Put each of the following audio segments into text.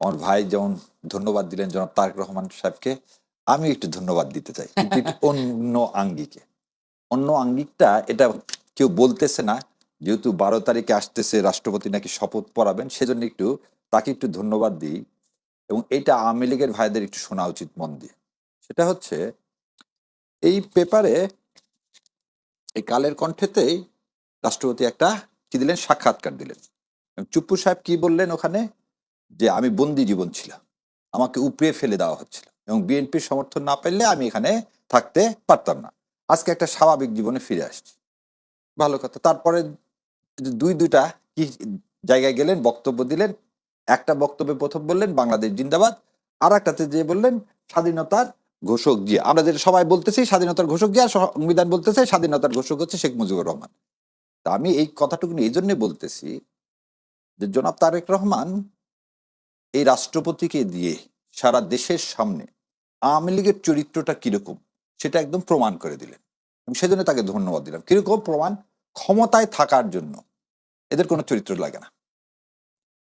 আমার ভাই যেমন ধন্যবাদ দিলেন জনাব তারেক রহমান সাহেবকে, আমি একটু ধন্যবাদ দিতে চাই, কিন্তু একটু অন্য আঙ্গিকে। অন্য আঙ্গিকটা এটা কেউ বলতেছে না, যেহেতু 12 তারিখে আসতেছে রাষ্ট্রপতি নাকি শপথ পড়াবেন, সেজন্য একটু তাকে একটু ধন্যবাদ দিই। এবং এটা আওয়ামী লীগের ভাইদের একটু শোনা উচিত মন দিয়ে। সেটা হচ্ছে এই পেপারে, এই কালের কণ্ঠেতেই রাষ্ট্রপতি একটা কি দিলেন, সাক্ষাৎকার দিলেন। এবং চুপ্পু সাহেব কি বললেন ওখানে, যে আমি বন্দি জীবন ছিলাম, আমাকে উপড়ে ফেলে দেওয়া হচ্ছিল এবং বিএনপির সমর্থন না পেলে আমি এখানে থাকতে পারতাম না, আজকে একটা স্বাভাবিক জীবনে ফিরে আসছি। ভালো কথা। তারপরে দুইটা কি জায়গায় গেলেন, বক্তব্য দিলেন। একটা বক্তব্যে প্রথম বললেন বাংলাদেশ জিন্দাবাদ, আর একটাতে যে বললেন স্বাধীনতার ঘোষক জিয়া। আমরা যেটা সবাই বলতেছি স্বাধীনতার ঘোষক জিয়া, সংবিধান বলতেছে স্বাধীনতার ঘোষক হচ্ছে শেখ মুজিবুর রহমান। তা আমি এই কথাটুকু এই জন্য বলতেছি যে জনাব তারেক রহমান এই রাষ্ট্রপতিকে দিয়ে সারা দেশের সামনে আওয়ামী লীগের চরিত্রটা কিরকম সেটা একদম প্রমাণ করে দিলেন, এবং সেজন্য তাকে ধন্যবাদ দিলাম। কিরকম প্রমাণ? ক্ষমতায় থাকার জন্য এদের কোনো চরিত্র লাগে না।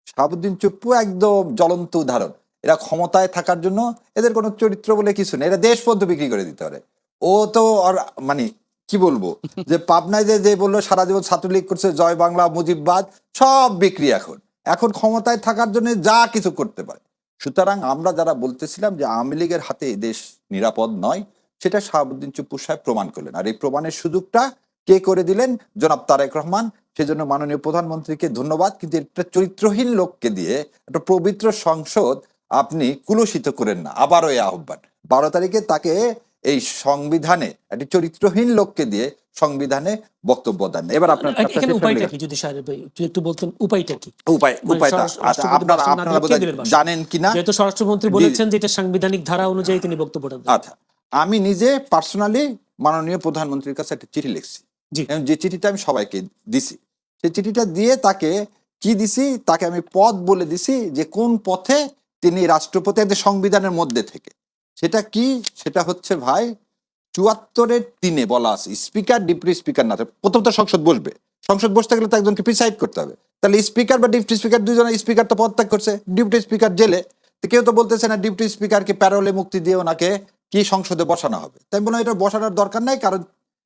শাহাবুদ্দিন চুপ্পু একদম জ্বলন্ত উদাহরণ। এরা ক্ষমতায় থাকার জন্য এদের কোনো চরিত্র বলে কিছু নেই, এরা দেশ পর্যন্ত বিক্রি করে দিতে পারে। ও তো আর মানে কি বলবো, যে পাবনায় যে বললো সারা জীবন ছাত্রলীগ করছে, জয় বাংলা মুজিববাদ, সব বিক্রি। এখন এখন ক্ষমতায় থাকার জন্য যা কিছু করতে পারে। সুতরাং আমরা যারা বলতেছিলাম যে আওয়ামী লীগের হাতে এই দেশ নিরাপদ নয়, সেটা শাহাবুদ্দিন চুপ্পু সাহেব প্রমাণ করলেন। আর এই প্রমাণের সুযোগটা কে করে দিলেন? জনাব তারেক রহমান। সেজন্য মাননীয় প্রধানমন্ত্রীকে ধন্যবাদ। কিন্তু একটা চরিত্রহীন লোককে দিয়ে একটা পবিত্র সংসদ আপনি কুলুষিত করেন না। আবারও এই আহ্বান, 12 তারিখে তাকে এই সংবিধানে একটি চরিত্রহীন লোককে দিয়ে সংবিধানে বক্তব্য দেন। এবার আপনার এখানে উপায়টা কি, যদি একটু বলতেন উপায়টা কি? উপায়টা আপনারা বোধহয় জানেন কিনা, যেহেতু স্বরাষ্ট্রমন্ত্রী বলেছেন যে এটা সাংবিধানিক ধারা অনুযায়ী তিনি বক্তব্যটা দেন। আচ্ছা, আমি নিজে পার্সোনালি মাননীয় প্রধানমন্ত্রীর কাছে একটা চিঠি লিখছি, যে চিঠিটা আমি সবাইকে দিছি। সেই চিঠিটা দিয়ে তাকে কি দিছি, তাকে আমি পথ বলে দিছি যে কোন পথে তিনি রাষ্ট্রপতি একটি সংবিধানের মধ্যে থেকে। সেটা কি? সেটা হচ্ছে ভাই 74-3 বলা আছে স্পিকার ডিপ্টি স্পিকার না, প্রথম তো সংসদ বসবে, সংসদ বসতে গেলে তো একজনকে প্রিসাইড করতে হবে। তাহলে স্পিকার বা ডিপ্টি স্পিকার দুজনের, স্পিকার তো পদত্যাগ করছে, ডিপ্টি স্পিকার জেলে। তো কেউ তো বলতেছে না ডিপ্টি স্পিকারকে প্যারোলে মুক্তি দিয়ে ওনাকে কি সংসদে বসানো হবে। তাই বললাম এটা বসানোর দরকার নাই, কারণ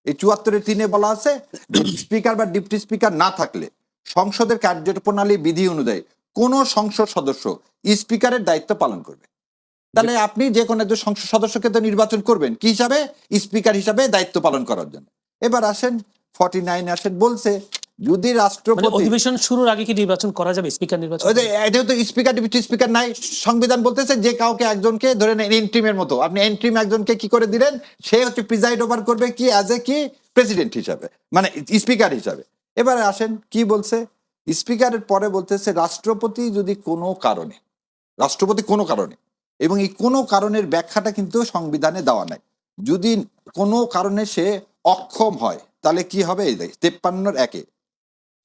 এই 74-3 বলা আছে স্পিকার বা ডিপ্টি স্পিকার না থাকলে সংসদের কার্যপ্রণালী বিধি অনুযায়ী কোন সংসদ সদস্য স্পিকারের দায়িত্ব পালন করবে। তাহলে আপনি যে কোনো একজন সংসদ সদস্যকে তো নির্বাচন করবেন কি হিসাবে? স্পিকার হিসাবে দায়িত্ব পালন করার জন্য। এবার আসেন 49 আসেন, বলছে যদি রাষ্ট্রপতি অধিবেশন শুরুর আগে কি নির্বাচন করা যাবে, স্পিকার নির্বাচন? এটা তো স্পিকার ডিপ্টি স্পিকার নাই, সংবিধান বলতেছে যে কাউকে একজনকে ধরে নেন এন্ট্রিমের মতো, আপনি এন্ট্রিম একজনকে কি করে দিলেন, সে হচ্ছে প্রিজাইড ওভার করবে কি অ্যাজ এ কি প্রেসিডেন্ট হিসাবে, মানে স্পিকার হিসাবে। এবারে আসেন কি বলছে, স্পিকারের পরে বলতেছে রাষ্ট্রপতি যদি কোনো কারণে, রাষ্ট্রপতি কোনো কারণে, এবং এই কোনো কারণের ব্যাখ্যাটা কিন্তু সংবিধানে দেওয়া নাই, যদি কোনো কারণে সে অক্ষম হয় তাহলে কি হবে? এই 53-1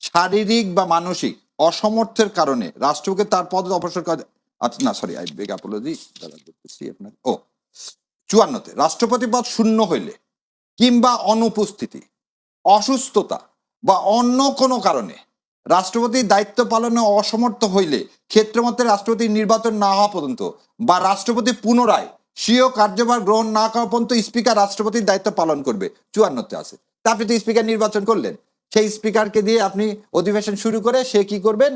শারীরিক বা মানসিক অসমর্থের কারণে রাষ্ট্রপতি তার পদ অবসর করে। আচ্ছা না, সরি, আই বেগ অ্যাপোলজি, দাঁড়া করতেছি আপনার। 54-তে রাষ্ট্রপতি পদ শূন্য হইলে কিংবা অনুপস্থিতি, অসুস্থতা বা অন্য কোনো কারণে রাষ্ট্রপতির দায়িত্ব পালনে অসমর্থ হইলে ক্ষেত্রমতে রাষ্ট্রপতি নির্বাচন না হওয়া পর্যন্ত বা রাষ্ট্রপতি পুনরায় স্বীয় কার্যভার গ্রহণ না করা পর্যন্ত স্পিকার রাষ্ট্রপতির দায়িত্ব পালন করবে। 54-তে আছে। তা আপনি তো স্পিকার নির্বাচন করলেন, সেই স্পিকারকে দিয়ে আপনি অধিবেশন শুরু করে সে কি করবেন?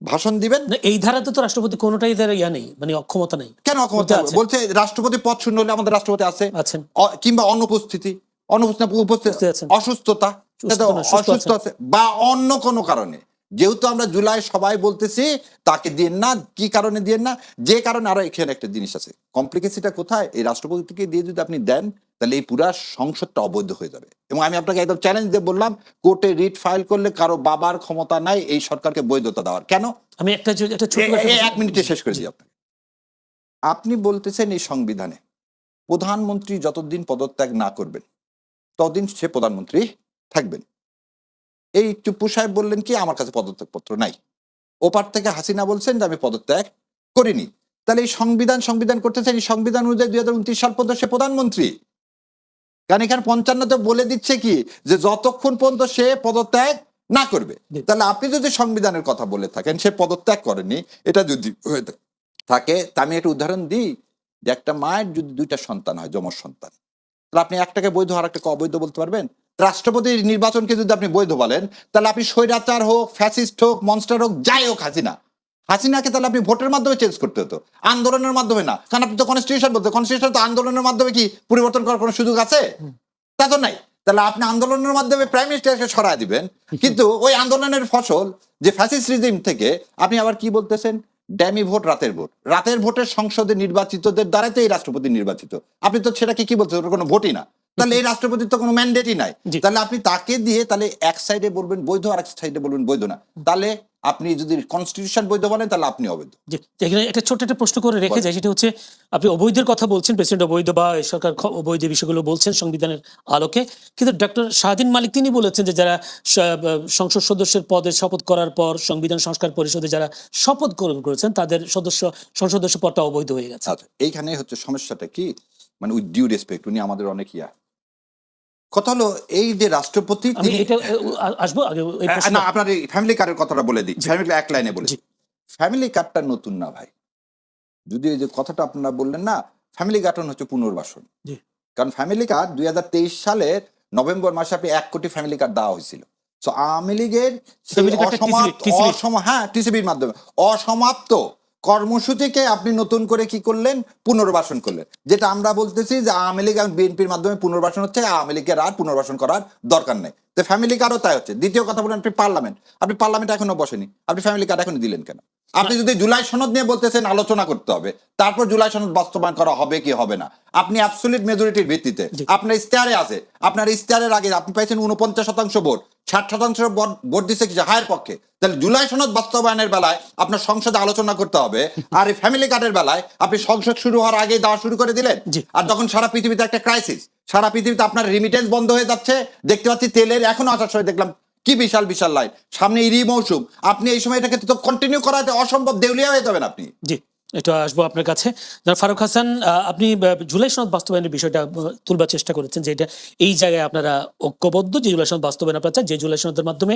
ভাষণ দিবেন। এই ধারাতে তো রাষ্ট্রপতি কোনোটাই ইয়া নেই, মানে অক্ষমতা নেই। কেন অক্ষমতা? বলছে রাষ্ট্রপতি পদ শূন্য হলে আমাদের রাষ্ট্রপতি আছে, কিংবা অনুপস্থিতি, অসুস্থতা, অসুস্থ আছে বা অন্য কোনো কারণে। যেহেতু আমরা জুলাই সবাই বলতেছি তাকে দিয়েন না, কি কারণে দিয়েন না, যে কারণে। আরো এখানে একটা জিনিস আছে, কমপ্লিকেসিটা কোথায়? এই রাষ্ট্রপতিকে দিয়ে যদি আপনি দেন তাহলে এই পুরা সংসদটা অবৈধ হয়ে যাবে। এবং আমি আপনাকে একদম চ্যালেঞ্জ দিয়ে বললাম, কোর্টে রিট ফাইল করলে কারো বাবার ক্ষমতা নাই এই সরকারকে বৈধতা দেওয়ার। কেন? আমি একটা 1 মিনিটে শেষ করে দিই আপনাকে। আপনি বলতেছেন এই সংবিধানে প্রধানমন্ত্রী যতদিন পদত্যাগ না করবেন ততদিন সে প্রধানমন্ত্রী থাকবেন। এই চুপ্পু সাহেব বললেন কি আমার কাছে পদত্যাগপত্র নাই, ওপার থেকে হাসিনা বলছেন যে আমি পদত্যাগ করিনি। তাহলে এই সংবিধান করতেছেন, এই সংবিধান অনুযায়ী 2029 সাল পর্যন্ত সে প্রধানমন্ত্রী। কারণ এখানে 55-তে বলে দিচ্ছে কি যে যতক্ষণ পর্যন্ত সে পদত্যাগ না করবে। তাহলে আপনি যদি সংবিধানের কথা বলে থাকেন সে পদত্যাগ করেনি, এটা যদি থাকে, তা আমি একটা উদাহরণ দিই যে একটা মায়ের যদি 2টা সন্তান হয়, যমজ সন্তান, তাহলে আপনি একটাকে বৈধ আর একটাকে অবৈধ বলতে পারবেন? রাষ্ট্রপতির নির্বাচনকে যদি আপনি বৈধ বলেন, তাহলে আপনি স্বৈরাচার হোক, ফ্যাসিস্ট হোক, মনস্টার হোক, যাই হোক, হাসিনাকে তাহলে আপনি ভোটের মাধ্যমে চেঞ্জ করতে হতো, আন্দোলনের মাধ্যমে না। কারণ আপনি তো কনস্টিটিউশন বলতে, কনস্টিটিউশন তো আন্দোলনের মাধ্যমে কি পরিবর্তন করার কোনো সুযোগ আছে? তা তো নাই। তাহলে আপনি আন্দোলনের মাধ্যমে প্রাইম মিনিস্টারকে সরায় দিবেন, কিন্তু ওই আন্দোলনের ফসল যে ফ্যাসিস্ট রিজিম থেকে আপনি আবার কি বলতেছেন, ড্যামি ভোট, রাতের ভোটের সংসদে নির্বাচিতদের দ্বারাই তো এই রাষ্ট্রপতি নির্বাচিত। আপনি তো সেটাকে কি বলছেন, ওটা কোনো ভোটই না। তাহলে এই রাষ্ট্রপতির তো কোনো ম্যান্ডেটই নাই। জি। তাহলে আপনি তাকে দিয়ে তাহলে এক সাইডে বলবেন বৈধ, আর এক সাইডে বলবেন বৈধ না। তাহলে আপনি যদি কনস্টিটিউশন বৈধ বলেন, তাহলে আপনি অবৈধ। জি, এখানে একটা ছোট্ট একটা প্রশ্ন করে রেখে যায়, সেটা হচ্ছে আপনি অবৈধের কথা বলছেন, প্রেসিডেন্ট অবৈধ বা এই সরকার অবৈধ বিষয়গুলো বলছেন সংবিধানের আলোকে, কিন্তু ডক্টর শাহদিন মালিক তিনি বলেছেন যে যারা সংসদ সদস্যের পদে শপথ করার পর সংবিধান সংস্কার পরিষদে যারা শপথ গ্রহণ করেছেন তাদের সংসদ সদস্য পদটা অবৈধ হয়ে গেছে। আচ্ছা, এইখানে হচ্ছে সমস্যাটা কি, মানে উইথ ডিউ রেসপেক্ট, উনি আমাদের অনেক কথা হলো এই যে রাষ্ট্রপতি, আমি এটা আসবো আগে এই প্রশ্ন। না আপনার এই ফ্যামিলি কার্ডের কথাটা বলে দিই, ফ্যামিলি এক লাইনে বলে জি। দিই। ফ্যামিলি কার্ডটা নতুন না ভাই, যদি এই যে কথাটা আপনারা বললেন না, ফ্যামিলি কার্ড হচ্ছে পুনর্বাসন। জি। কারণ ফ্যামিলি কার্ড 2023 সালের নভেম্বর মাসে আপনি 1 কোটি ফ্যামিলি কার্ড দেওয়া হয়েছিল। সো আওয়ামী লীগের Family card টা টিসিবির মাধ্যমে অসমাপ্ত কর্মসূচিকে আপনি নতুন করে কি করলেন, পুনর্বাসন করলেন। যেটা আমরা বলতেছি যে আওয়ামী লীগ এবং বিএনপির মাধ্যমে পুনর্বাসন হচ্ছে, আওয়ামী লীগের আর পুনর্বাসন করার দরকার নেই। তো ফ্যামিলি কার্ডও তাই হচ্ছে। দ্বিতীয় কথা বলেন, আপনি পার্লামেন্ট এখনো বসেনি, আপনি ফ্যামিলি কার্ড এখনো দিলেন কেন? আপনি যদি জুলাই সনদ নিয়ে বলতেছেন আলোচনা করতে হবে, তারপর জুলাই সনদ বাস্তবায়ন করা হবে কি হবে না, আপনি অ্যাবসলিউট মেজরিটির ভিত্তিতে আপনার ইশতেহারে আছে, আপনার ইশতেহারের আগে আপনি পাইছেন 49% ভোট, 60% ভোট দিচ্ছে কি হায়ের পক্ষে। তাহলে জুলাই সনদ বাস্তবায়নের বেলায় আপনার সংসদে আলোচনা করতে হবে, আর এই ফ্যামিলি কার্ডের বেলায় আপনি সংসদ শুরু হওয়ার আগে দেওয়া শুরু করে দিলেন। আর তখন সারা পৃথিবীতে একটা ক্রাইসিস, সারা পৃথিবীতে আপনার রিমিটেন্স বন্ধ হয়ে যাচ্ছে, দেখতে পাচ্ছি তেলের এখনো আসার সময় দেখলাম কি বিশাল বিশাল লাইন, সামনে ইরি মৌসুম, আপনি এই সময় এটাকে তো কন্টিনিউ করাতে অসম্ভব, দেউলিয়া হয়ে যাবেন আপনি। জি, এটা আসবো আপনার কাছে। ফারুক হাসান, আপনি জুলাই সনদ বাস্তবায়নের বিষয়টা তুলবার চেষ্টা করেছেন যে এটা এই জায়গায় আপনারা ঐক্যবদ্ধ, যে জুলাই সনদ বাস্তবায়ন আপনারা চান, যে জুলাই সনদের মাধ্যমে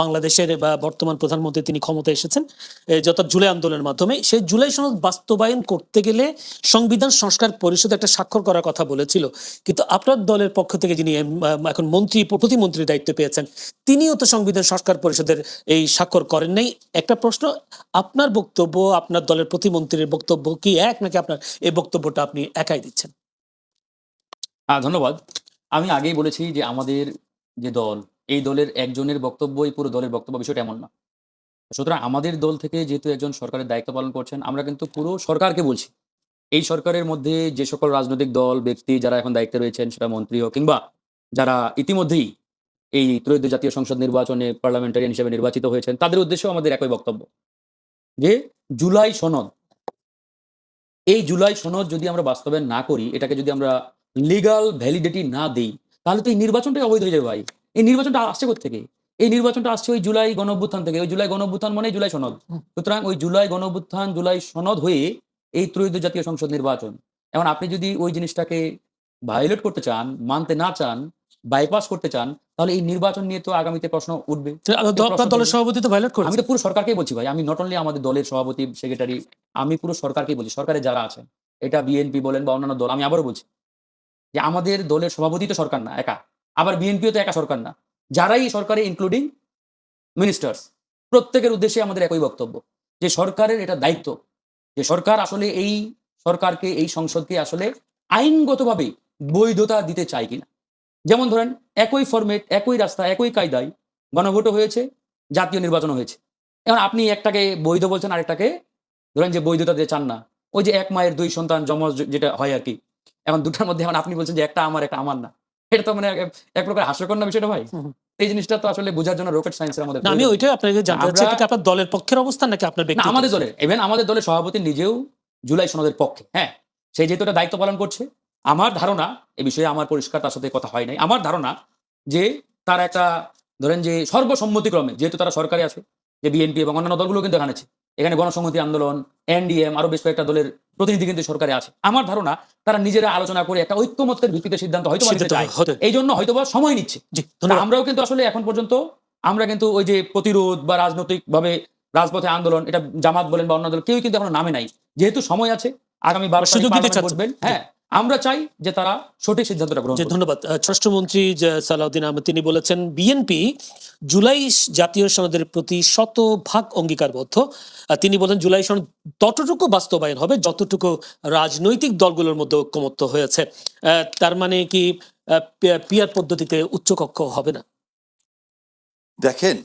বাংলাদেশের বা বর্তমান প্রধানমন্ত্রী তিনি ক্ষমতায় এসেছেন, যত জুলাই আন্দোলনের মাধ্যমে, সেই জুলাই সনদ বাস্তবায়ন করতে গেলে সংবিধান সংস্কার পরিষদ একটা স্বাক্ষর করার কথা বলেছিল, কিন্তু আপনার দলের পক্ষ থেকে যিনি এখন প্রতিমন্ত্রীর দায়িত্ব পেয়েছেন, তিনিও তো সংবিধান সংস্কার পরিষদের এই স্বাক্ষর করেন নাই। একটা প্রশ্ন, আপনার বক্তব্য আপনার দলের প্রতিমন্ত্রীর বক্তব্য কি এক, নাকি আপনার এই বক্তব্যটা আপনি একাই দিচ্ছেন? ধন্যবাদ। আমি আগেই বলেছি যে আমাদের যে দল, এই দলের একজনের বক্তব্যই পুরো দলের বক্তব্য, বিষয়টা এমন না। সুতরাং আমাদের দল থেকে যেহেতু একজন সরকারের দায়িত্ব পালন করছেন, আমরা কিন্তু পুরো সরকারকে বলছি। এই সরকারের মধ্যে যে সকল রাজনৈতিক দল, ব্যক্তি যারা এখন দায়িত্বে রয়েছেন, সেটা মন্ত্রী হোক কিংবা যারা ইতিমধ্যেই এই ত্রয়োদশ জাতীয় সংসদ নির্বাচনে পার্লামেন্টারিয়ান হিসেবে নির্বাচিত হয়েছেন, তাদের উদ্দেশ্যেও আমাদের একই বক্তব্য যে জুলাই সনদ, এই জুলাই সনদ যদি আমরা বাস্তবায়ন না করি, এটাকে যদি আমরা লিগাল ভ্যালিডিটি না দেই, তাহলে তো এই নির্বাচনটাই অবৈধ হয়ে যাবে ভাই। এই নির্বাচনটা আসছে কোত্থেকে? এই নির্বাচনটা আসছে ওই জুলাই গণঅভ্যুত্থান থেকে। ওই জুলাই গণঅভ্যুত্থান মানে জুলাই সনদ। সুতরাং ওই জুলাই গণঅভ্যুত্থান, জুলাই সনদ হয়ে এই ত্রয়োদশ জাতীয় সংসদ নির্বাচন। এখন আপনি যদি ওই জিনিসটাকে ভায়োলেট করতে চান, মানতে না চান, বাইপাস করতে চান, তাহলে এই নির্বাচন নিয়ে তো আগামীতে প্রশ্ন উঠবে। আপনার দলের সভাপতি তো ভায়োলেট আমি করেছেন। তো পুরো সরকারকেই বলছি ভাই, আমি নট অনলি আমাদের দলের সভাপতি, সেক্রেটারি, আমি পুরো সরকারকেই বলছি, সরকারে যারা আছেন, এটা বিএনপি বলেন বা অন্যান্য দল, আমি আবারও বলছি যে আমাদের দলের সভাপতি তো সরকার না একা, আবার বিএনপিও তো একা সরকার না, যারাই সরকারে ইনক্লুডিং মিনিস্টার্স, প্রত্যেকের উদ্দেশ্যে আমাদের একই বক্তব্য যে সরকারের এটা দায়িত্ব যে সরকার আসলে এই সরকারকে, এই সংসদকে আসলে আইনগতভাবে বৈধতা দিতে চায় কিনা। যেমন ধরেন একই ফরম্যাট, একই রাস্তা, একই কায়দায় গণভোটও হয়েছে, জাতীয় নির্বাচনও হয়েছে। এখন আপনি একটাকে বৈধ বলছেন, আরেকটাকে ধরেন যে বৈধতা দিতে চান না। ওই যে এক মায়ের দুই সন্তান জমজ যেটা হয় আর কি, এখন দুটার মধ্যে এখন আপনি বলছেন যে একটা আমার একটা আমার না, এটা তো মানে এক প্রকার হাস্যকর না বিষয়টা ভাই। এই জিনিসটা তো আসলে বোঝার জন্য রকেট সায়েন্সের আমাদের না, আমি ওইটাই আপনাকে জানতে চাচ্ছি, এটা কি আপনার দলের পক্ষের অবস্থান নাকি আপনার না, ব্যক্তিগত? আমাদের দলের, ইভেন আমাদের দলের সভাপতি নিজেও জুলাই সনদের পক্ষে। হ্যাঁ, সেই যেহেতু এটা দায়িত্ব পালন করছে, আমার ধারণা, এ বিষয়ে আমার পরিষ্কার তার সাথে কথা হয় নাই, আমার ধারণা যে তার একটা ধরেন যে সর্বসম্মতিক্রমে, যেহেতু তারা সরকারে আছে, যে বিএনপি এবং অন্যান্য দলগুলো কিন্তু এখানে আছে, এখানে গণসংহতি আন্দোলন, এনডিএম, আরো বেশ কয়েকটা দলের প্রতিনিধি কিন্তু সরকারে আছে। আমার ধারণা তারা নিজেরা আলোচনা করে একটা ঐক্যমত্যের ভিত্তিতে সিদ্ধান্ত হয়তো নিতে চায়, এই জন্য হয়তোবা সময় নিচ্ছে। আমরাও কিন্তু আসলে এখন পর্যন্ত আমরা কিন্তু ওই যে প্রতিরোধ বা রাজনৈতিক ভাবে রাজপথে আন্দোলন, এটা জামাত বলেন বা অন্য দল, কেউ কিন্তু এখনো নামে নাই। যেহেতু সময় আছে, আগামী 12 সুযোগ দিতে পার্লামেন্ট চাচ্ছে। বসবেন, হ্যাঁ, আমরা চাই যে তারা সঠিক সিদ্ধান্তটা গ্রহণ যে করুক। ধন্যবাদ। স্বরাষ্ট্রমন্ত্রী যে সালাউদ্দিন আহমেদ তিনি বলেছেন বিএনপি জুলাই জাতীয় সনদের প্রতি শতভাগ অঙ্গীকারবদ্ধ। তিনি বলেন জুলাই সনদ ততটুকু বাস্তবায়ন হবে যতটুকু রাজনৈতিক দলগুলোর মধ্যে ঐক্যমত্য হয়েছে। তার মানে কি পিয়ার পদ্ধতিতে উচ্চকক্ষ হবে না? দেখেন,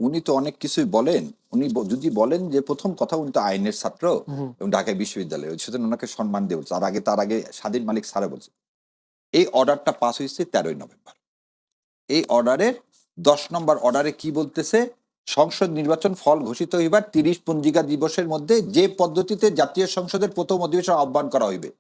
উনি তো অনেক কিছুই বলেন। উনি যদি বলেন যে প্রথম কথা, উনি তো আইনের ছাত্র এবং ঢাকা বিশ্ববিদ্যালয়ে, সুতরাং ওনাকে সম্মান দিয়ে বলছে। তার আগে স্বাধীন মালিক স্যারে বলছে এই অর্ডারটা পাস হয়েছে 13ই নভেম্বর। এই অর্ডারের 10 নম্বর অর্ডারে কি বলতেছে, সংসদ নির্বাচন ফল ঘোষিত হইবার 30 পঞ্জিকা দিবসের মধ্যে যে পদ্ধতিতে জাতীয় সংসদের প্রথম অধিবেশন আহ্বান করা হইবে,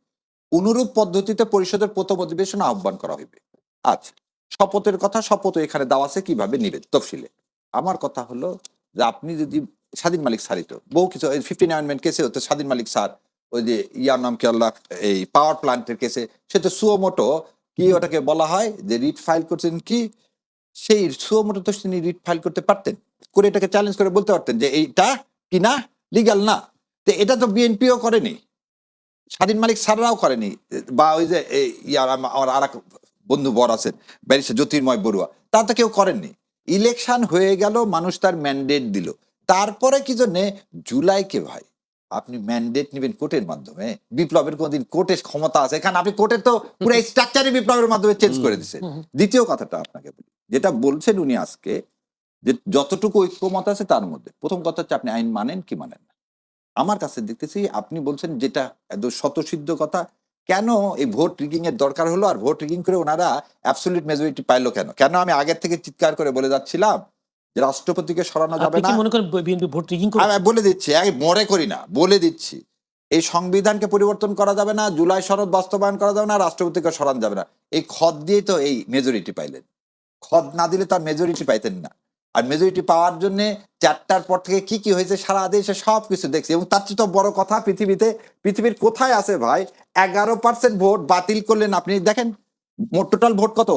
অনুরূপ পদ্ধতিতে পরিষদের প্রথম অধিবেশন আহ্বান করা হইবে। আচ্ছা, শপথের কথা, শপথ এখানে দেওয়া আছে কিভাবে নিবে তফসিলে। আমার কথা হলো যে আপনি যদি স্বাধীন মালিক স্যারই তো বহু কিছু 15 অ্যামেন্ডমেন্ট কেসে হতো স্বাধীন মালিক স্যার, ওই যে ইয়ার নাম কি আল্লাহ, এই পাওয়ার প্ল্যান্টের কেসে সে তো সুয়োমোটো কি ওটাকে বলা হয় যে রিট ফাইল করছেন কি, সেই সুয়োমোটো তো তিনি রিট ফাইল করতে পারতেন, করে এটাকে চ্যালেঞ্জ করে বলতে পারতেন যে এইটা কি না, লিগাল না। তো এটা তো বিএনপিও করেনি, স্বাধীন মালিক স্যাররাও করেনি, বা ওই যে ইয়ার আমার আর এক বন্ধু বর আছেন ব্যারিস্টার জ্যোতির্ময় বড়ুয়া, তা তো কেউ করেননি। ইলেকশন হয়ে গেল, মানুষ তার ম্যান্ডেট দিল, তারপরে কি জন্যে জুলাইকে ভাই আপনি ম্যান্ডেট নেবেন কোর্টের মাধ্যমে? বিপ্লবের কোনদিন কোর্টের ক্ষমতা আছে? এখানে আপনি কোর্টের তো পুরো স্ট্রাকচারই বিপ্লবের মাধ্যমে চেঞ্জ করে দিচ্ছেন। দ্বিতীয় কথাটা আপনাকে বলি, যেটা বলছেন উনি আজকে যে যতটুকু ঐক্যমত আছে তার মধ্যে, প্রথম কথা হচ্ছে আপনি আইন মানেন কি মানেন না। আমার কাছে দেখতেছি আপনি বলছেন যেটা একদম শতসিদ্ধ কথা, কেন এই ভোট রিগিং এর দরকার হলো, আর ভোট রিগিং করে ওনারা অ্যাবসলিউট মেজরিটি পাইলো কেন? কেন আমি আগের থেকে চিৎকার করে বলে যাচ্ছিলাম যে রাষ্ট্রপতিকে সরানো যাবে আপনি না। কি মনে করেন বিএনপি ভোট রিগিং করে? আমি বলে দিচ্ছি, আমি মনে করি না, বলে দিচ্ছি, এই সংবিধানকে পরিবর্তন করা যাবে না, জুলাই সনদ বাস্তবায়ন করা যাবে না, রাষ্ট্রপতিকে সরানো যাবে না। এই খদ দিয়ে তো এই মেজরিটি পাইলেন, খদ না দিলে তার মেজরিটি পাইতেন না। আর মেজরিটি পাওয়ার জন্য 4টার পর থেকে কি কি হয়েছে সারা দেশে সব কিছু দেখছি। এবং তার চেয়ে তো বড় কথা, পৃথিবীর কোথায় আছে ভাই 11% ভোট বাতিল করলেন আপনি? দেখেন মোট টোটাল ভোট কত,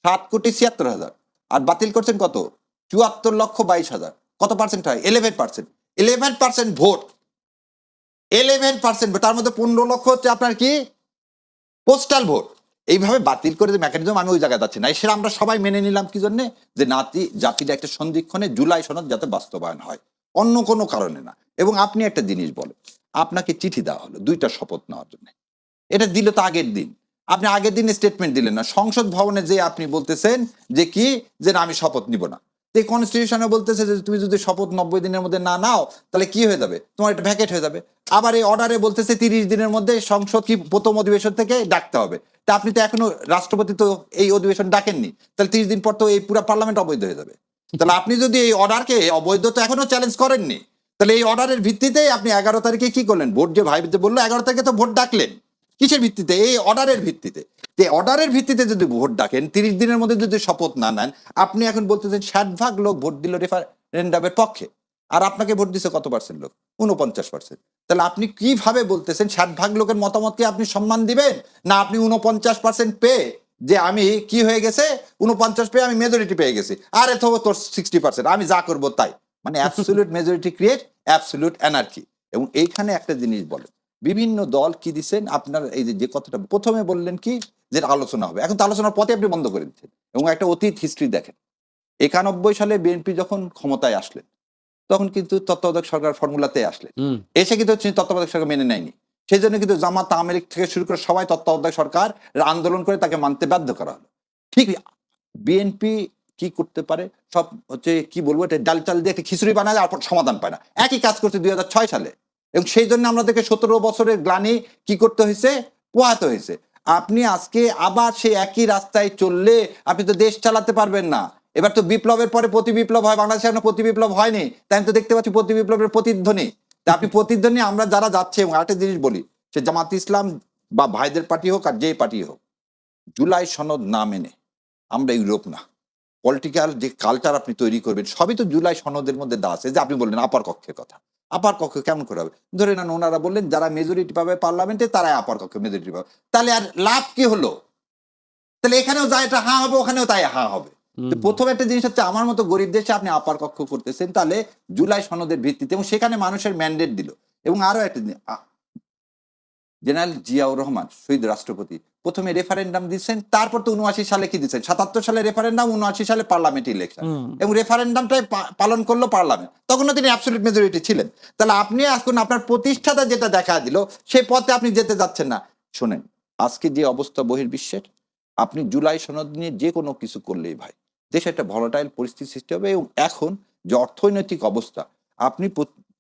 7,76,000, আর বাতিল করছেন কত, 74,22,000। কত পার্সেন্ট হয়? 11%। 11% ভোট, 11%, তার মধ্যে 15 লক্ষ হচ্ছে আপনার কি পোস্টাল ভোট। এইভাবে বাতিল করে যে মেকানিজম, আমি ওই জায়গায় যাচ্ছি না, সেটা আমরা সবাই মেনে নিলাম কি জন্য, যে জাতির একটা সন্ধিক্ষণে জুলাই সনদ যাতে বাস্তবায়ন হয়, অন্য কোনো কারণে না। এবং আপনি একটা জিনিস বলেন, আপনাকে চিঠি দেওয়া হলো 2টা শপথ নেওয়ার জন্য, এটা দিল তো আগের দিন, আপনি আগের দিন স্টেটমেন্ট দিলেন না। সংসদ ভবনে যে আপনি বলতেছেন যে কি, যে না আমি শপথ নিব না, এই কনস্টিটিউশনে বলতেছে যে তুমি যদি শপথ 90 দিনের মধ্যে না নাও তাহলে কি হয়ে যাবে, তোমার এটা ভ্যাকেট হয়ে যাবে। আবার এই অর্ডারে বলতেছে 30 দিনের মধ্যে সংসদ কি প্রথম অধিবেশন থেকে ডাকতে হবে। তা আপনি তো এখনো রাষ্ট্রপতি তো এই অধিবেশন ডাকেননি, তাহলে 30 দিন পর তো এই পুরো পার্লামেন্ট অবৈধ হয়ে যাবে। তাহলে আপনি যদি এই অর্ডারকে অবৈধ তো এখনো চ্যালেঞ্জ করেননি, তাহলে এই অর্ডারের ভিত্তিতে আপনি 11 তারিখে কি করলেন? ভোট যে ভাই যে বললো 11 তারিখে তো ভোট ডাকলেন, কিসের ভিত্তিতে? এই অর্ডারের ভিত্তিতে। যে অর্ডারের ভিত্তিতে যদি ভোট ডাকেন, 30 দিনের মধ্যে যদি শপথ না নেন, আপনি এখন বলতেছেন 60% লোক ভোট দিল রেফারেন্ডামের পক্ষে, আর আপনাকে ভোট দিচ্ছে কত পার্সেন্ট লোক? 49%। তাহলে আপনি কিভাবে বলতেছেন 60% লোকের মতামতকে আপনি সম্মান দিবেন না? আপনি 49% পেয়ে যে আমি কি হয়ে গেছে, 49 পেয়ে আমি মেজরিটি পেয়ে গেছি, আরে তো তোর 60%, আমি যা করবো তাই, মানে absolute majority create absolute anarchy. এবং এইখানে একটা জিনিস বলেন, বিভিন্ন দল কি দিচ্ছেন আপনার, এই যে কথাটা প্রথমে বললেন কি যে আলোচনা হবে, এখন তো আলোচনার পথে আপনি বন্ধ করে দিচ্ছেন। এবং একটা অতীত হিস্ট্রি দেখেন, 91 সালে বিএনপি যখন ক্ষমতায় আসলেন, তখন কিন্তু তত্ত্বাবধায়ক সরকার ফর্মুলাতে আসলেন, এসে কিন্তু তত্ত্বাবধায়ক সরকার মেনে নেয়নি। সেই জন্য কিন্তু জামাত আওয়ামী লীগ থেকে শুরু করে সবাই তত্ত্বাবধায়ক সরকার আন্দোলন করে তাকে মানতে বাধ্য করা হলো। ঠিক বিএনপি কি করতে পারে, সব হচ্ছে কি বলবো, এটা ডাল চাল দিয়ে একটা খিচুড়ি বানায় আর সমাধান পায় না। একই কাজ করছে 2006 সালে, এবং সেই জন্য আমাদেরকে 17 বছরের গ্লানি কি করতে হয়েছে, পোহাতে হয়েছে। আপনি আজকে আবার সেই একই রাস্তায় চললে আপনি তো দেশ চালাতে পারবেন না। এবার তো বিপ্লবের পরে প্রতি বিপ্লব হয়, বাংলাদেশে এখনো প্রতি বিপ্লব হয়নি, তাই আমি তো দেখতে পাচ্ছি প্রতি বিপ্লবের প্রতিধ্বনি। তা আপনি প্রতিধ্বনি আমরা যারা যাচ্ছে, এবং আরেকটা জিনিস বলি, সে জামাত ইসলাম বা ভাইদের পার্টি হোক আর যে পার্টি হোক, জুলাই সনদ না মেনে আমরা ইউরোপ না, পলিটিক্যাল যে কালচার আপনি তৈরি করবেন সবই তো জুলাই সনদের মধ্যে দেওয়া আছে। যে আপনি বললেন আপার কক্ষের কথা, আপার কক্ষ কেমন করে হবে? ধরে নেন ওনারা বললেন যারা মেজরিটি পাবে পার্লামেন্টে তারাই আপার কক্ষে মেজরিটি পাবে, তাহলে আর লাভ কি হলো? তাহলে এখানেও যা এটা হাঁ হবে, ওখানেও তাই হাঁ হবে। তো প্রথম একটা জিনিস হচ্ছে আমার মতো গরিব দেশে আপনি আপার কক্ষ করতেছেন, তাহলে জুলাই সনদের ভিত্তিতে, এবং সেখানে মানুষের ম্যান্ডেট দিল। এবং আরো একটা জিনিস, জেনারেল জিয়াউর রহমান শহীদ রাষ্ট্রপতি প্রথমে রেফারেন্ডাম দিচ্ছেন, তারপর তো 79 সালে কি দিচ্ছেন, 77 সালে রেফারেন্ডাম, 79 সালে পার্লামেন্ট ইলেকশন, এবং রেফারেন্ডামটাই পালন করলো পার্লামেন্ট, তখনও তিনি অ্যাবসলিউট মেজরিটি ছিলেন। তাহলে আপনি এখন আপনার প্রতিষ্ঠাতা যেটা দেখা দিল সেই পথে আপনি যেতে যাচ্ছেন না। শোনেন, আজকে যে অবস্থা বহির্বিশ্বের, আপনি জুলাই সনদ নিয়ে যে কোনো কিছু করলেই ভাই দেশে একটা ভলাটাইল পরিস্থিতি সৃষ্টি হবে। এবং এখন যে অর্থনৈতিক অবস্থা, আপনি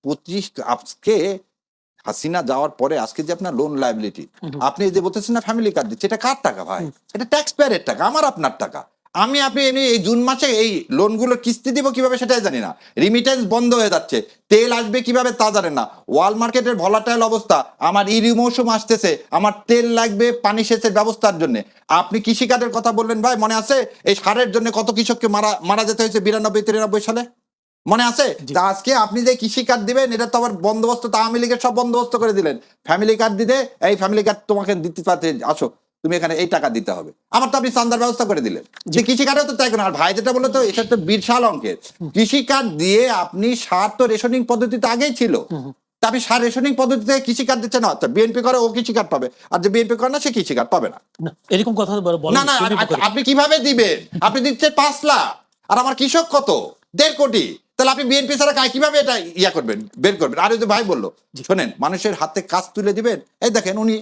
25 আজকে হাসিনা যাওয়ার পরে আজকে যে আপনার লোন লাইবিলিটি, আপনি যে বলতেছেন না ফ্যামিলি কার্ড দিচ্ছে, এটা কার টাকা ভাই? এটা ট্যাক্স পেয়ারের টাকা, আমার আপনার টাকা। আপনি এই জুন মাসে এই লোনগুলোর কিস্তি দিব কিভাবে সেটাই জানি না, রিমিটেন্স বন্ধ হয়ে যাচ্ছে, তেল আসবে কিভাবে তা জানেন না, ওয়ার্ল্ড মার্কেটের ভলাটাইল অবস্থা, আমার ইরি মৌসুম আসতেছে, আমার তেল লাগবে পানি সেচের ব্যবস্থার জন্য। আপনি কৃষিকাজের কথা বললেন ভাই, মনে আছে এই সারের জন্য কত কৃষককে মারা যেতে হয়েছে 92-93 সালে, মনে আছে? তা আজকে আপনি যে কৃষি কার্ড দিবেন, এটা তো আবার বন্দোবস্ত তো আওয়ামী লীগের সব বন্দোবস্ত করে দিলেন। ফ্যামিলি কার্ড দিতে, এই ফ্যামিলি কার্ড তোমাকে দিতে পারতে, আসো তুমি এখানে এই টাকা দিতে হবে, আমার তো আপনি চান্দার ব্যবস্থা করে দিলেন। যে কৃষি কার্ডেও তো তাই, আর ভাই যেটা বললো তো এটা তো বিশাল অঙ্কের। কৃষি কার্ড দিয়ে আপনি সার তো রেশনিং পদ্ধতিতে আগেই ছিল, তা আপনি সার রেশনিং পদ্ধতিতে কৃষি কার্ড দিচ্ছেন না, আচ্ছা বিএনপি করে ও কৃষি কার্ড পাবে, আর যে বিএনপি করে না সে কৃষি কার্ড পাবে না। এরকম কথা বলেন না না, আপনি কিভাবে দিবেন? আপনি দিচ্ছেন 5 লাখ, আর আমার কৃষক কত 1.5 কোটি, তাহলে আপনি বিএনপি ছাড়া কিভাবে এটা করবেন, বের করবেন? আর ওই যে ভাই বললো, শোনেন, মানুষের হাতে কাজ তুলে দিবেন। এই দেখেন উনি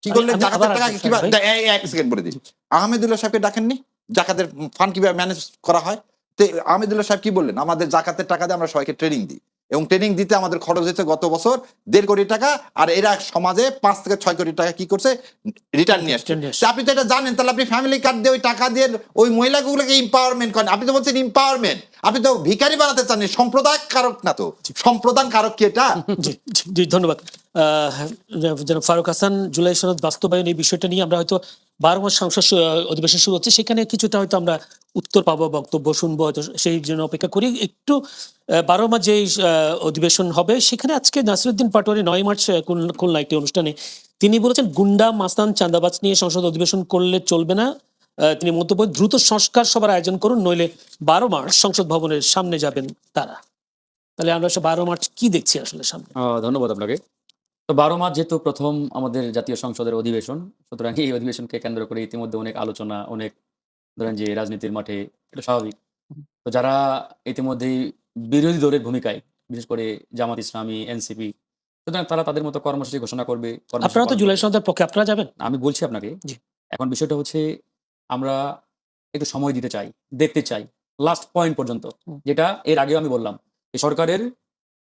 কি করলেন, জাকাতের টাকা কিভাবে, এক সেকেন্ড বলে দিই, আহমেদুল্লাহ সাহেবকে ডাকেননি, জাকাতের ফান্ড কিভাবে ম্যানেজ করা হয়? তো আহমেদুল্লাহ সাহেব কি বললেন, আমাদের জাকাতের টাকা দিয়ে আমরা সবাইকে ট্রেনিং দিই, এবং ট্রেনিং দিতে আমাদের খরচ হয়েছে গত বছর 1.5 কোটি টাকা, আর এরা সমাজে 5 থেকে 6 কোটি টাকা কি করছে, রিটার্ন নিয়ে আসছে। আপনি তো এটা জানেন, তাহলে আপনি ফ্যামিলি কার্ড দিয়ে ওই টাকা দিয়ে ওই মহিলাগুলোকে এম্পাওয়ারমেন্ট করেন। আপনি তো বলছেন এম্পাওয়ারমেন্ট, আপনি তো ভিখারি বানাতে চান, সম্প্রদায় কারক না তো, সম্প্রদান কারক কি এটা? জি জি, ধন্যবাদ জনাব ফারুক হাসান। জুলাই সনদ বাস্তবায়ন এই বিষয়টা নিয়ে আমরা হয়তো 12 মাস সংসদ অধিবেশন শুরু হচ্ছে, সেখানে কিছুটা হয়তো আমরা উত্তর পাবো, বক্তব্য শুনবো, হয়তো সেই জন্য অপেক্ষা করি একটু। 12 মাস যে অধিবেশন হবে সেখানে আজকে নাসিরউদ্দিন পাটোয়ারি 9 মার্চ খুলনা একটি অনুষ্ঠানে তিনি বলেছেন গুন্ডা মাস্তান চাঁদাবাজ নিয়ে সংসদ অধিবেশন করলে চলবে না। তিনি মন্তব্য, দ্রুত সংস্কার সভার আয়োজন করুন, নইলে 12 মার্চ সংসদ ভবনের সামনে যাবেন তারা। তাহলে আমরা 12 মার্চ কি দেখছি আসলে সামনে? ধন্যবাদ আপনাকে। তো 12 মার্চ যেহেতু প্রথম আমাদের জাতীয় সংসদের অধিবেশন, সুতরাং এই অধিবেশনকে কেন্দ্র করে ইতিমধ্যে অনেক আলোচনা, অনেক ধরেন যে রাজনীতির মাঠে, এটা স্বাভাবিক। তো যারা ইতিমধ্যেই বিরোধী দলের ভূমিকায়, বিশেষ করে জামাত ইসলামী, এনসিপি, সুতরাং তারা তাদের মতো কর্মসূচি ঘোষণা করবে। আপনারা তো জুলাই সনদের পক্ষে, আপনারা যাবেন? আমি বলছি আপনাকে, জি। এখন বিষয়টা হচ্ছে আমরা একটু সময় দিতে চাই, দেখতে চাই লাস্ট পয়েন্ট পর্যন্ত, যেটা এর আগেও আমি বললাম যে সরকারের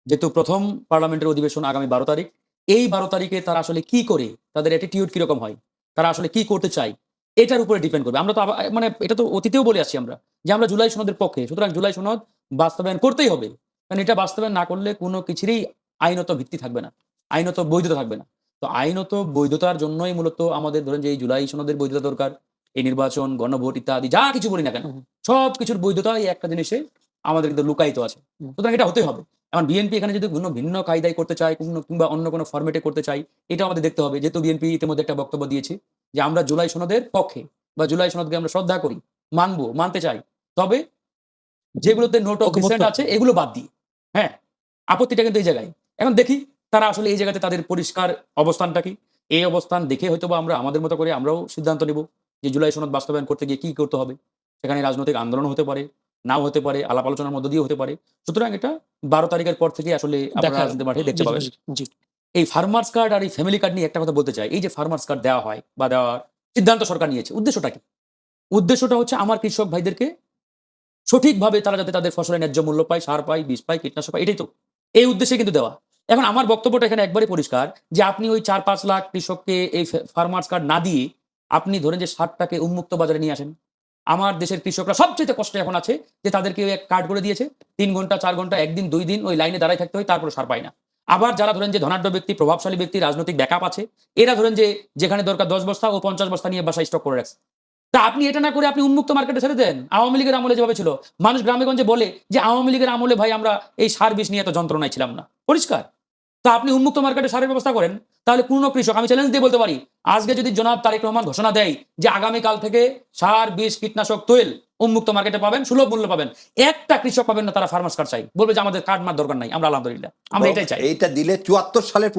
যেহেতু প্রথম পার্লামেন্টের অধিবেশন আগামী 12 তারিখ, এই 12 তারিখে তারা আসলে কি করে, তাদের অ্যাটিটিউড কিরকম হয়, তারা আসলে কি করতে চায়, এটার উপরে ডিপেন্ড করবে। আমরা তো মানে এটা তো অতীতেও বলে আসছি আমরা, যে আমরা জুলাই সনদের পক্ষে, সুতরাং জুলাই সনদ বাস্তবায়ন করতেই হবে। কারণ এটা বাস্তবায়ন না করলে কোনো কিছুরই আইনত ভিত্তি থাকবে না, আইনত বৈধতা থাকবে না। তো আইনত বৈধতার জন্যই মূলত আমাদের ধরেন যে এই জুলাই সনদের বৈধতা দরকার, এই নির্বাচন, গণভোট ইত্যাদি যা কিছু বলি না কেন, সব কিছুর বৈধতা এই একটা জিনিসে আমাদের কিন্তু লুকায়িত আছে। সুতরাং এটা হতে হবে। এখন বিএনপি এখানে যদি কোনো ভিন্ন কায়দায় করতে চায়, কিংবা অন্য কোনো ফরম্যাটে করতে চাই, এটা আমাদের দেখতে হবে। যেহেতু বিএনপি ইতিমধ্যে একটা বক্তব্য দিয়েছে যে আমরা জুলাই সনদের পক্ষে, বা জুলাই সনদকে আমরা শ্রদ্ধা করি, মানতে চাই, তবে যেগুলোতে নোট অফ ডিসেন্ট আছে এগুলো বাদ দিই। হ্যাঁ, আপত্তিটা কিন্তু এই জায়গায়। এখন দেখি তারা আসলে এই জায়গাতে তাদের পরিষ্কার অবস্থানটা কি। এই অবস্থান দেখে হয়তো বা আমরা আমাদের মতো করে আমরাও সিদ্ধান্ত নেব যে জুলাই সনদ বাস্তবায়ন করতে গিয়ে কি করতে হবে। সেখানে রাজনৈতিক আন্দোলন হতে পারে, নাও হতে পারে, আলাপ আলোচনার মধ্য দিয়ে হতে পারে। সুতরাং এটা 12 তারিখের পর থেকে আসলে আপনারা রাজনীতির মাঠে দেখতে পাবেন। এই ফার্মার্স কার্ড আর এই ফ্যামিলি কার্ড নিয়ে একটা কথা বলতে চাই। এই যে ফার্মার্স কার্ড দেওয়া হয় বা দেওয়ার সিদ্ধান্ত সরকার নিয়েছে, উদ্দেশ্যটা কি? উদ্দেশ্যটা হচ্ছে আমার কৃষক ভাইদেরকে সঠিকভাবে তারা যাতে তাদের ফসলের ন্যায্য মূল্য পায়, সার পায়, বীজ পায়, কীটনাশক পায়, এটাই তো। এই উদ্দেশ্যে কিন্তু দেওয়া। এখন আমার বক্তব্যটা এখানে একবারে পরিষ্কার যে আপনি ওই 4-5 লাখ কৃষককে এই ফার্মার্স কার্ড না দিয়ে আপনি ধরেন যে সারটাকে উন্মুক্ত বাজারে নিয়ে আসেন। আমার দেশের কৃষকরা সবচেয়ে কষ্ট এখন আছে যে তাদেরকে এক কার্ড করে দিয়েছে, 3 ঘন্টা 4 ঘন্টা, একদিন 2 দিন ওই লাইনে দাঁড়ায় থাকতে হয়, তারপরে সার পায় না। আবার যারা ধরেন যে ধনাঢ্য ব্যক্তি, প্রভাবশালী ব্যক্তি, রাজনৈতিক ব্যাকআপ আছে, এরা ধরেন যে যেখানে দরকার 10 বস্তা ও 50 বস্তা নিয়ে বাসায় স্টক করে রাখছে। তা আপনি এটা না করে আপনি উন্মুক্ত মার্কেটে ছেড়ে দেন। আওয়ামী লীগের আমলে যেভাবে ছিল, মানুষ গ্রামেগঞ্জে বলে যে আওয়ামী লীগের আমলে ভাই আমরা এই সার বিষ নিয়ে এত যন্ত্রণায় ছিলাম না। পরিষ্কার তো আপনি উন্মুক্ত মার্কেটে সারের ব্যবস্থা করেন, তাহলে কোনো কৃষক, আমি চ্যালেঞ্জ দিয়ে বলতে পারি, আজকে যদি জনাব তারেক রহমান ঘোষণা দেয় যে আগামীকাল থেকে সার, বিষ, কীটনাশক, তৈল উন্মুক্ত মার্কেটে পাবেন, সুলভ মূল্য পাবেন, একটা কৃষক পাবেন না তারা ফার্মার্স কার্ড চাই, বলবে যে আমাদের কার্ড মার দরকার নাই, আমরা আলহামদুলিল্লাহ, আমরা এটাই চাই। এইটা দিলে ৭৪ সালের